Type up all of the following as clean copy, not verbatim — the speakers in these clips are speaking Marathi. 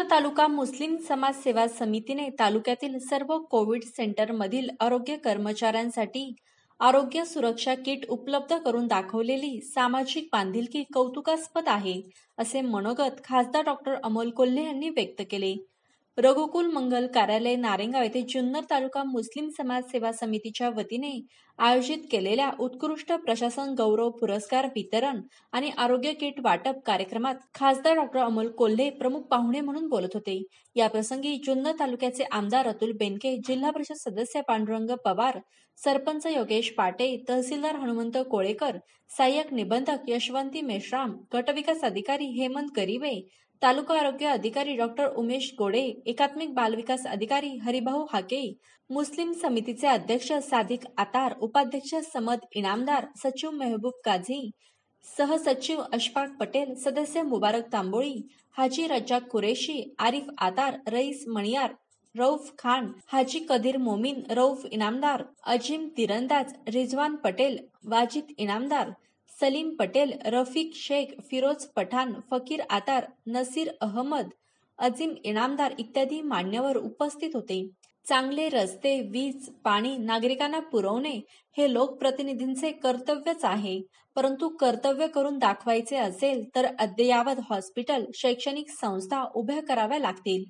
तालुका मुस्लिम समाज सेवा समितीने तालुक्यातील सर्व कोविड सेंटरमधील आरोग्य कर्मचाऱ्यांसाठी आरोग्य सुरक्षा किट उपलब्ध करून दाखवलेली सामाजिक बांधिलकी कौतुकास्पद आहे, असे मनोगत खासदार डॉक्टर अमोल कोल्हे यांनी व्यक्त केले. रघुकुल मंगल कार्यालय नारेगाव येथे जुन्नर तालुका मुस्लिम समाज सेवा समितीच्या वतीने आयोजित केलेल्या उत्कृष्ट प्रशासन गौरव पुरस्कार वितरण आणि आरोग्य किट वाटप कार्यक्रमात खासदार डॉक्टर अमोल कोल्हे प्रमुख पाहुणे म्हणून बोलत होते. या प्रसंगी जुन्नर तालुक्याचे आमदार अतुल बेनके, जिल्हा परिषद सदस्य पांडुरंग पवार, सरपंच योगेश पाटे, तहसीलदार हनुमंत कोळेकर, सहाय्यक निबंधक यशवंती मेश्राम, गटविकास अधिकारी हेमंत गरीबे, तालुका आरोग्य अधिकारी डॉक्टर उमेश गोडे, एकात्मिक बालविकास अधिकारी हरिभाऊ हाके, मुस्लिम समितीचे अध्यक्ष सादिक आतार, उपाध्यक्ष समद इनामदार, सचिव मेहबूब काझी, सहसचिव अशफाक पटेल, सदस्य मुबारक तांबोळी, हाजी रज्जाक कुरेशी, आरिफ आतार, रईस मणियार, रऊफ खान, हाजी कदीर मोमीन, रऊफ इनामदार, अजिम तिरंदाज, रिजवान पटेल, वाजिद इनामदार, सलीम पटेल, रफिक शेख, फिरोज पठाण, फकीर आतार, नसीर अहमद, अजिम इनामदार इत्यादी मान्यवर उपस्थित होते. चांगले रस्ते, वीज, पाणी नागरिकांना पुरवणे हे लोकप्रतिनिधींचे कर्तव्यच आहे. परंतु कर्तव्य करून दाखवायचे असेल तर अद्ययावत हॉस्पिटल, शैक्षणिक संस्था उभ्या कराव्या लागतील.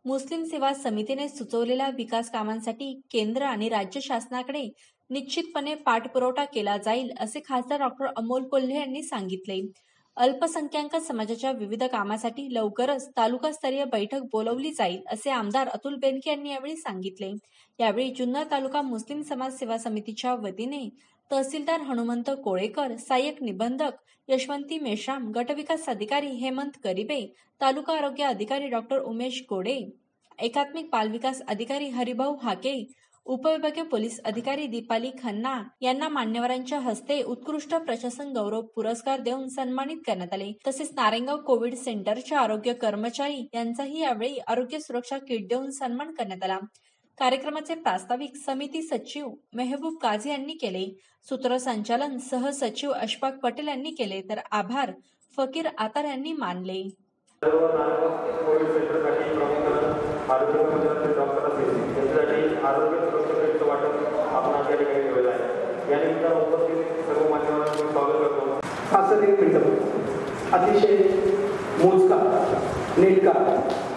मुस्लिम सेवा समितीने सुचवलेल्या विकास कामांसाठी केंद्र आणि राज्य शासनाकडे निश्चितपणे पाठपुरावा केला जाईल, असे खासदार डॉक्टर अमोल कोल्हे यांनी सांगितले. अल्पसंख्याक समाजाच्या विविध कामासाठी लवकरच तालुकास्तरीय बैठक बोलावली जाईल, असे आमदार अतुल बेनके यांनी यावेळी सांगितले. यावेळी जुन्नर तालुका मुस्लिम समाज सेवा समितीच्या वतीने तहसीलदार हनुमंत कोळेकर, सहाय्यक निबंधक यशवंती मेश्राम, गटविकास अधिकारी हेमंत गरीबे, तालुका आरोग्य अधिकारी डॉक्टर उमेश गोडे, एकात्मिक बालविकास अधिकारी हरिभाऊ हाके, उपविभागीय पोलीस अधिकारी दीपाली खन्ना यांना मान्यवरांच्या हस्ते उत्कृष्ट प्रशासन गौरव पुरस्कार देऊन सन्मानित करण्यात आले. तसेच नारेगाव कोविड सेंटरच्या आरोग्य कर्मचारी यांचाही यावेळी आरोग्य सुरक्षा किट देऊन सन्मान करण्यात आला. कार्यक्रमाचे प्रास्ताविक समिती सचिव मेहबूब काझी यांनी केले. सूत्रसंचालन सहसचिव अशफाक पटेल यांनी केले, तर आभार फकीर आतार यांनी मानले. आरोग्य सुरक्षेचं वाटप आपण या ठिकाणी केलेलं आहे. यानिमित्त उपस्थित सर्व मान्यवरांचं स्वागत करतो. असं एक मिनिट, अतिशय मोजका नेटका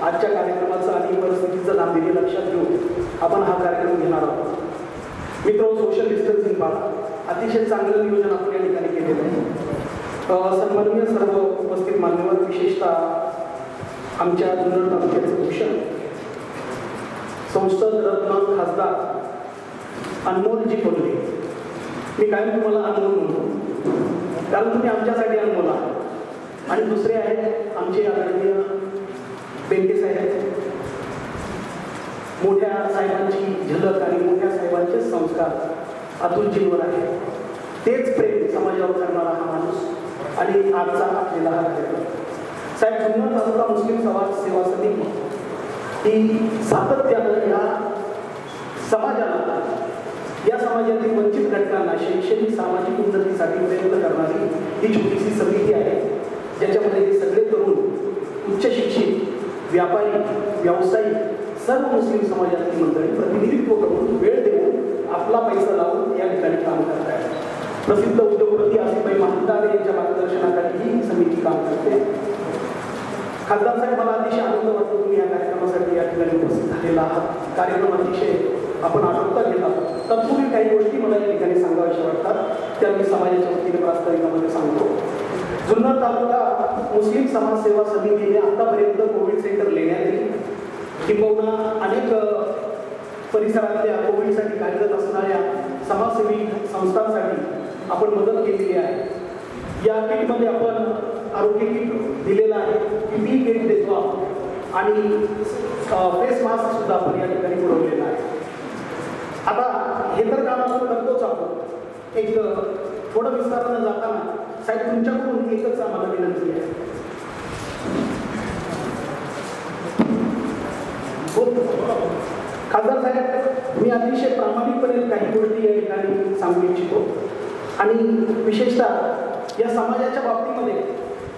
आजच्या कार्यक्रमाचं आणि परिस्थितीचं गांभीर्य लक्षात घेऊन आपण हा कार्यक्रम घेणार आहोत. मित्र, सोशल डिस्टन्सिंग पाळा, अतिशय चांगलं नियोजन आपण या ठिकाणी केलेलं आहे. सन्माननीय सर्व उपस्थित मान्यवर, विशेषतः आमच्या जुन्नर तालुक्याचे भूषण संसद रत्न खासदार अनमोलजी कोल्हे, मी कायम तुम्हाला अनमोल म्हणतो कारण तुम्ही आमच्यासाठी अनमोल आहात. आणि दुसरे आहेत आमचे आदरणीय बेनके साहेब, मोठ्या साहेबांची झलक आणि मोठ्या साहेबांचे संस्कार अतुलजींवर आहे. तेच प्रेम समाजावर करणारा हा माणूस आणि आजचा आपल्याला हा कार्यक्रम. साहेब, जुन्नर तालुका मुस्लिम समाज सेवा समिती ही सातत्यानं या समाजाला, या समाजातील वंचित घटकांना शैक्षणिक सामाजिक उन्नतीसाठी प्रयत्न करणारी ही छोटीशी समिती आहे, ज्याच्यामध्ये हे सगळे तरुण उच्च शिक्षित, व्यापारी, व्यावसायिक सर्व मुस्लिम समाजातील मंडळी प्रतिनिधित्व करून वेळ देऊन आपला पैसा लावून या ठिकाणी काम करत आहेत. प्रसिद्ध उद्योगपती आसिफभाई महांतारे यांच्या मार्गदर्शनाखाली ही समिती काम करते. खासदार साहेब, मला अतिशय आनंद वाटतो तुम्ही या कार्यक्रमासाठी या ठिकाणी उपस्थित झालेला आहात. कार्यक्रम अतिशय आपण आटोपता घेत आहात. तत्पूर्वी काही गोष्टी मला या ठिकाणी सांगाव्याशा वाटतात, त्या मी समाजाच्या वतीने प्रास्ताविकामध्ये सांगतो. जुन्नर तालुका मुस्लिम समाज सेवा समितीने आतापर्यंत कोविड सेंटर लेण्यातील किंबहुना अनेक परिसरातल्या कोविडसाठी कार्यरत असणाऱ्या समाजसेवी संस्थांसाठी आपण मदत केलेली आहे. या किटमध्ये आपण आरोग्य किट दिलेला आहे, PPE किट देतो आपण आणि फेस मास्क सुद्धा आपण या ठिकाणी पुरवलेला आहे. आता हे तर काम आपण करतोच आहोत. एक थोडं विस्तारानं जाताना साहेब, तुमच्याकडून एकच आम्हाला विनंती आहे. खासदार साहेब, मी अतिशय प्रामाणिकपणे काही गोष्टी या ठिकाणी सांगू इच्छितो आणि विशेषतः या समाजाच्या बाबतीमध्ये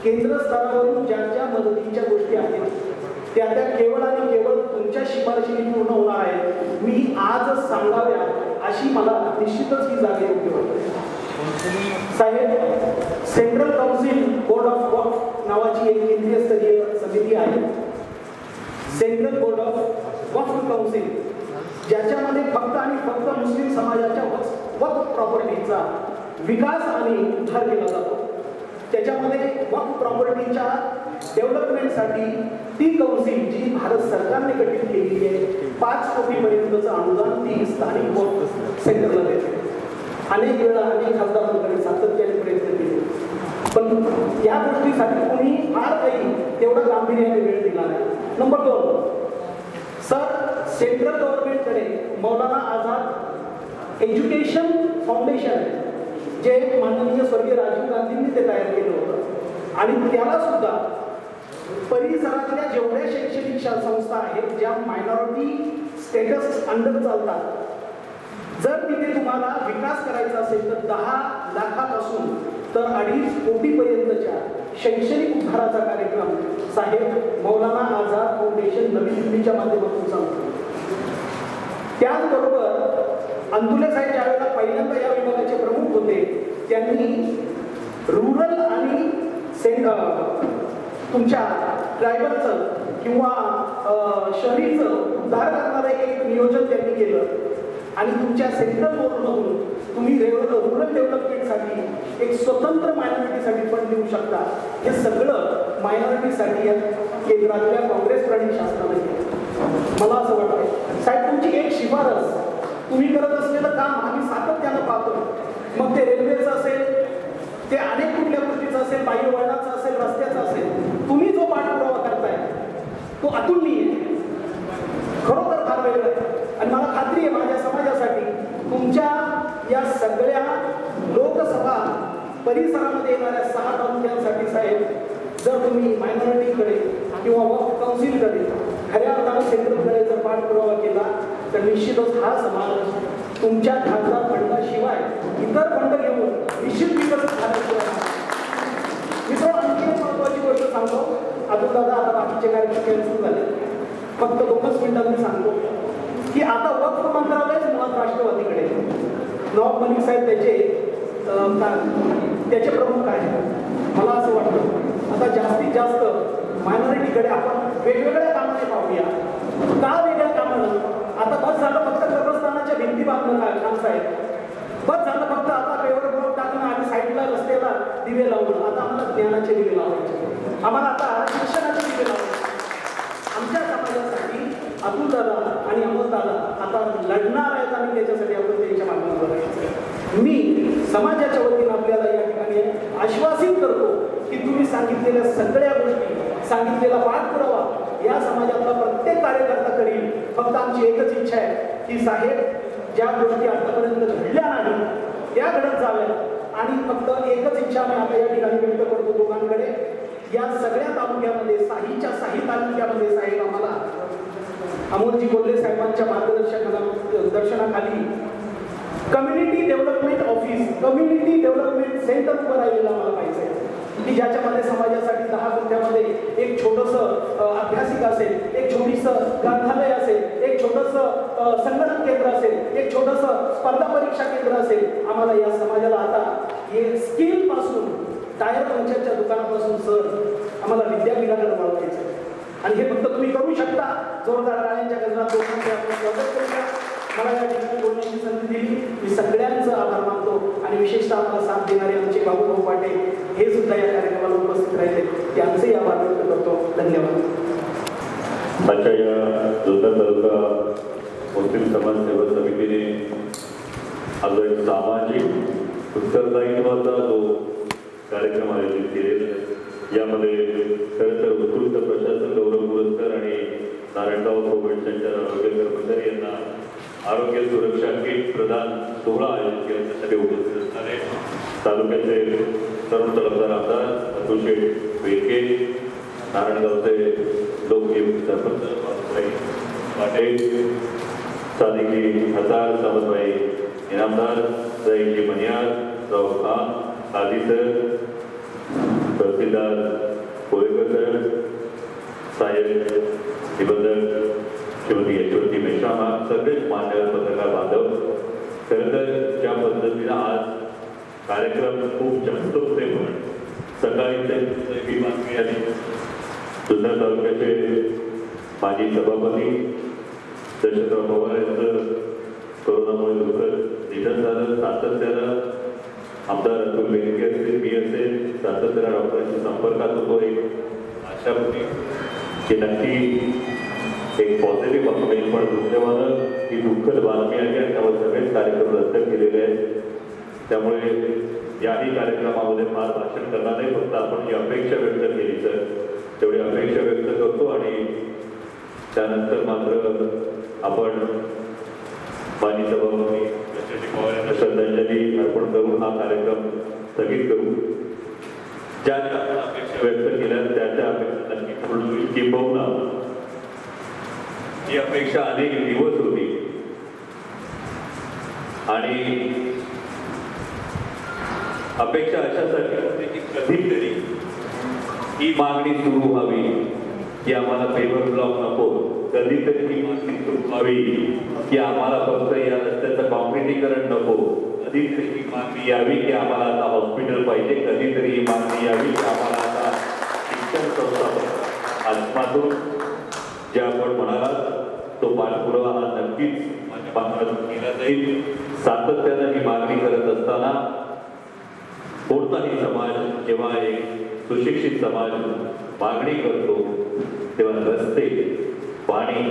केंद्र स्तरावरून ज्या ज्या मदतीच्या गोष्टी आहेत त्या केवळ आणि केवळ तुमच्या शिफारशीने पूर्ण होणार आहे. मी आज सांगाव्या अशी मला निश्चितच ही जागा योग्य वाटते. साहेब, सेंट्रल काउन्सिल बोर्ड ऑफ वक्फ नावाची एक केंद्रीय स्तरीय समिती आहे. Central board of Waqf council, ज्याच्यामध्ये फक्त आणि फक्त मुस्लिम समाजाच्या वक्फ प्रॉपर्टीचा विकास आणि उद्धार केला जातो. त्याच्यामध्ये वक्फ प्रॉपर्टीच्या डेव्हलपमेंटसाठी ती काउन्सिल जी भारत सरकारने गठीत केलेली आहे 5 कोटीपर्यंतचं अनुदान ती स्थानिक वक्फ सेंटरला देते. अनेक वेळा अनेक खासदारांकडे सातत्याने प्रयत्न केले, पण या गोष्टीसाठी कोणी फार काही तेवढं गांभीर्याने वेळ दिला नाही. Number 2, sir, central गव्हर्नमेंटकडे Maulana Azad education foundation जे माननीय स्वर्गीय राजीव गांधींनी ते तयार केलं होतं आणि त्याला सुद्धा परिसरातल्या जेवढ्या शैक्षणिक संस्था आहेत ज्या मायनॉरिटी स्टेटस अंडर चालतात, जर तिथे तुम्हाला विकास करायचा असेल तर 10 लाखापासून तर 2.5 कोटीपर्यंतच्या शैक्षणिक उद्धाराचा कार्यक्रम साहेब मौलाना आझाद फाउंडेशन नवी दिल्लीच्या माध्यमातून चालतो. त्याचबरोबर अंदुले साहेब ज्यावेळेला पहिल्यांदा या विभागाचे प्रमुख होते, त्यांनी रुरल आणि तुमच्या ट्रायबलचं किंवा शहरीचं उद्धार करणारं एक नियोजन त्यांनी केलं आणि तुमच्या सेंट्रल बोर्डमधून तुम्ही रुरल डेव्हलपमेंटसाठी एक स्वतंत्र मायनॉरिटीसाठी फंड देऊ शकता. हे सगळं मायनॉरिटीसाठी या केंद्रातल्या काँग्रेस प्रणित शासनाने केलं. मला असं वाटतं साहेब, तुमची एक शिफारस, तुम्ही करत असलेलं काम आम्ही सातत्यानं पाहतो. मग ते रेल्वेचं असेल, ते अनेक कुठल्या गोष्टीचं असेल, बाह्यवळणाचं असेल, रस्त्याचं असेल, तुम्ही जो पाठपुरावा करताय तो अतुलनीय आहे, खरोखर फार वेगळं आहे. आणि मला खात्री आहे माझ्या समाजासाठी तुमच्या या सगळ्या लोकसभा परिसरामध्ये येणाऱ्या 6 तालुक्यांसाठी साहेब, जर तुम्ही मायनॉरिटीकडे किंवा वक्फ काउन्सिलकडे खऱ्या अर्थानं सेंट्रलकडे जर पाठपुरावा केला तर निश्चितच हा समाज तुमच्या खासदार फंडाशिवाय इतर फंड घेऊन निश्चित विकसित झाल्याशिवाय. मित्र, आणखी एक महत्त्वाची गोष्ट सांगतो. अजून दादा आता बाकीचे कार्यक्रम कॅन्सल झाले, फक्त 2च मिनिटात मी सांगतो की आता वक्फ मंत्रालयच मुळात राष्ट्रवादीकडे. नवाब मलिक साहेब त्याचे प्रमुख आहेत. मला असं वाटतं आता जास्तीत जास्त मायनॉरिटीकडे आपण वेगवेगळ्या कामाने पाहूया. का वेगळ्या कामानं? आता बस झालं फक्त कब्रस्तानाच्या भिंती बांधणं काम साहेब, बस झालं फक्त आता एवढं ब्लॉक टाकणं आणि साईडला रस्त्याला दिवे लावणं. आता आम्हाला ज्ञानाचे दिवे लावायचे, आम्हाला आता शिक्षणाचे दिवे लावायचे. आमच्या समाजासाठी अतुल दादा आणि अमोल दादा आता लढणार आहेत आणि त्याच्यासाठी आपण त्यांच्या माध्यमातून लढायचं. मी समाजाच्या वतीनं आपल्याला या ठिकाणी आश्वासित करतो की तुम्ही सांगितलेल्या सगळ्या गोष्टी, सांगितलेला पाठपुरावा या समाजातला प्रत्येक कार्यकर्ता करील. फक्त आमची एकच इच्छा आहे की साहेब, ज्या गोष्टी आतापर्यंत घडल्या नाही त्या घडत जाव्यात. आणि फक्त एकच इच्छा मी आता या ठिकाणी व्यक्त करतो दोघांकडे, या सगळ्या तालुक्यामध्ये साहीच्या साही तालुक्यामध्ये साहेब आम्हाला अमोलजी बोल्ले साहेबांच्या मार्गदर्शनाखाली community development office, community development centre उभं राहिलेलं आम्हाला पाहिजे की ज्याच्यामध्ये समाजासाठी 10 गुंठ्यामध्ये एक छोटंसं अभ्यासिका असेल, एक छोटीसं ग्रंथालय असेल, एक छोटंसं संगणक केंद्र असेल, एक छोटंसं स्पर्धा परीक्षा केंद्र असेल. आम्हाला या समाजाला आता हे स्किल पासून टायर पंक्चरच्या दुकानापासून सर आम्हाला विद्यापीठाकडे वळवायचं आणि हे फक्त तुम्ही करू शकता. जोरदार टाळ्यांच्या गजरात दोघांचे आपण स्वागत करूया. मला या ठिकाणी बोलण्याची संधी दिली, मी सगळ्यांचं आभार मानतो आणि विशेषतः आम्हाला साथ देणारे आमचे भाऊ पाटील हे सुद्धा या कार्यक्रमाला उपस्थित राहिले, त्यांचेही आभार व्यक्त करतो. धन्यवाद. आजच्या या जोरदार तालुका मुस्लिम समाज सेवा समितीने हा जो एक सामाजिक उत्तरदायित्वाचा जो कार्यक्रम आयोजित केलेला, यामध्ये खरं तर उत्कृष्ट प्रशासन गौरव पुरस्कार आणि नारायणगाव कोविड सेंटर आरोग्य कर्मचारी यांना आरोग्य सुरक्षा किट प्रदान सोहळा आयोजित केला. त्यासाठी उपस्थित असणारे तालुक्याचे सर्व तलबदार आमदार अतुल शेठ वेरके, नारायणगावचे लोकप्रिय सरपंच पाटील, सादिकी हसार, सावंतबाई इनामदार, जयजी मनियार, राव खान, आदी सर, तहसीलदार कोळेकर सर, साहेब निबंधक श्रीमती यशवंती मेश्राम, सगळेच मान्यवर पत्रकार बांधव, खरं तर ज्या पद्धतीनं आज कार्यक्रम खूप जास्त होते, पण सकाळी बातमी आली जुन्नर तालुक्याचे माजी सभापती दशरथराव पवार यांचं कोरोनामुळे दुःखद निधन झालं. सातत्यानं आमदार अतुल बेनके असेल, मी असेल, सातत्यानं डॉक्टरांच्या संपर्कात होतो. एक आशा होती की नक्की एक पॉझिटिव्ह बातमी, पण दुर्दैवानं ही दुःखद बातमी आली आणि त्यामुळे सगळेच कार्यक्रम रद्द केलेले आहेत. त्यामुळे याही कार्यक्रमामध्ये फार भाषण करणार नाही, फक्त आपण जी अपेक्षा व्यक्त केली तर तेवढी अपेक्षा व्यक्त करतो आणि त्यानंतर मात्र आपण माजी सभापती पवार यांना श्रद्धांजली अर्पण करून हा कार्यक्रम स्थगित करू. ज्या आपण अपेक्षा व्यक्त केल्या त्या अपेक्षा नक्की पूर्ण होईल किंबहुना ही अपेक्षा अनेक दिवस होती आणि अपेक्षा अशासाठी होती की कधीतरी ही मागणी सुरू व्हावी की आम्हाला पेपर ब्लॉक नको, कधीतरी ही मागणी सुरू व्हावी की आम्हाला फक्त या रस्त्याचं कॉन्क्रिटीकरण नको, कधीतरी ही मागणी यावी की आम्हाला आता हॉस्पिटल पाहिजे, कधीतरी ही मागणी यावी की आम्हाला आता शिक्षण संस्था आजपासून जे आपण म्हणालात तो पाठपुरावा हा नक्कीच माझ्या माध्यमातून केला जाईल. सातत्यानं ही मागणी करत असताना कोणताही समाज जेव्हा एक सुशिक्षित समाज मागणी करतो तेव्हा रस्ते, पाणी,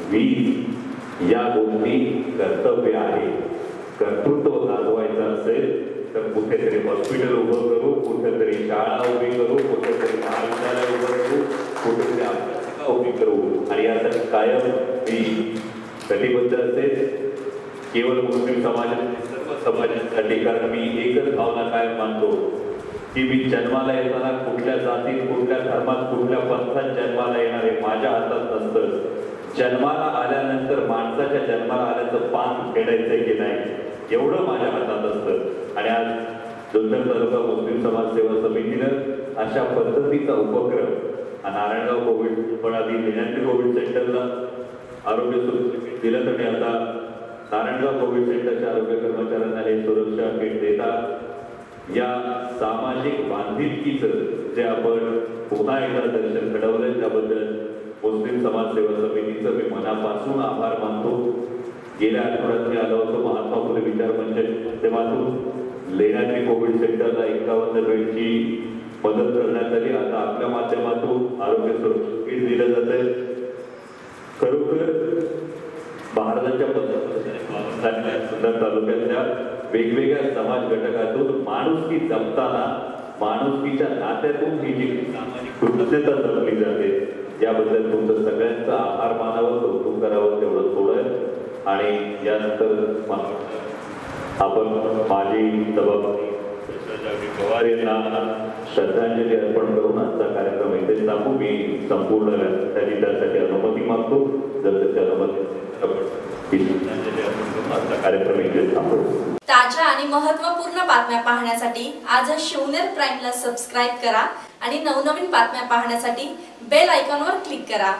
वीज या गोष्टी कर्तव्य आहे. कर्तृत्व गाजवायचं असेल तर कुठेतरी हॉस्पिटल उभं करू, कुठेतरी शाळा उभी करू, कुठेतरी महाविद्यालय उभं करू, कुठेतरी अभ्यासिका उभी करू आणि यासाठी कायम मी कटिबद्ध असेल. केवळ मुस्लिम समाजातील सर्व समाजांसाठी, कारण मी एकच भावना कायम मानतो की मी जन्माला येताना कुठल्या जातीत, कुठल्या धर्मात, कुठल्या पंथात जन्माला येणार हे माझ्या हातात नसतं. जन्माला आल्यानंतर माणसाच्या जन्माला आल्याचं पान फेडायचं की नाही एवढं माझ्या हातात असतं. आणि आज जुन्नर तालुका मुस्लिम समाज सेवा समितीनं अशा पद्धतीचा उपक्रम नारायणगाव कोविड पण आधी लेण्याद्री कोविड सेंटरला आरोग्य सुरक्षा दिलं आणि आता नारायणगाव कोविड सेंटरच्या आरोग्य कर्मचाऱ्यांना हे सुरक्षा किट देतात. या सामाजिक बांधिलकीचं जे आपण पुन्हा एकदा दर्शन घडवलंय त्याबद्दल मुस्लिम समाज सेवा समितीचं मी मनापासून आभार मानतो. गेल्या आठवड्यात मी आलो होतो महात्मा फुले विचार मंचाच्या माध्यमातून लेण्याद्री कोविड सेंटरला 51 बेडची मदत करण्यात आली. आता आपल्या माध्यमातून आरोग्य सुरक्षा किट दिलं जात आहे. खरोखर भारताच्या जुन्नर तालुक्यातल्या वेगवेगळ्या समाज घटकातून माणुसकी जपताना माणुसकीच्या नात्यातून ही जी सामाजिक कृतज्ञता जपली जाते याबद्दल तुमचं सगळ्यांचा आभार मानावं, कौतुक करावं तेवढं थोडं. आणि यानंतर आपण माजी सभापती पवार यांना श्रद्धांजली अर्पण करून आजचा कार्यक्रम इथेच थांबू. मी संपूर्ण त्यासाठी अनुमती मागतो. जर त्याची अनुमती श्रद्धांजली अर्पण करून आजचा कार्यक्रम इथेच थांबू. ताज्या आणि महत्त्वपूर्ण बातम्या पाहण्यासाठी आजच शिवनेर प्राईमला सबस्क्राईब करा आणि नवनवीन बातम्या पाहण्यासाठी बेल आयकॉनवर क्लिक करा.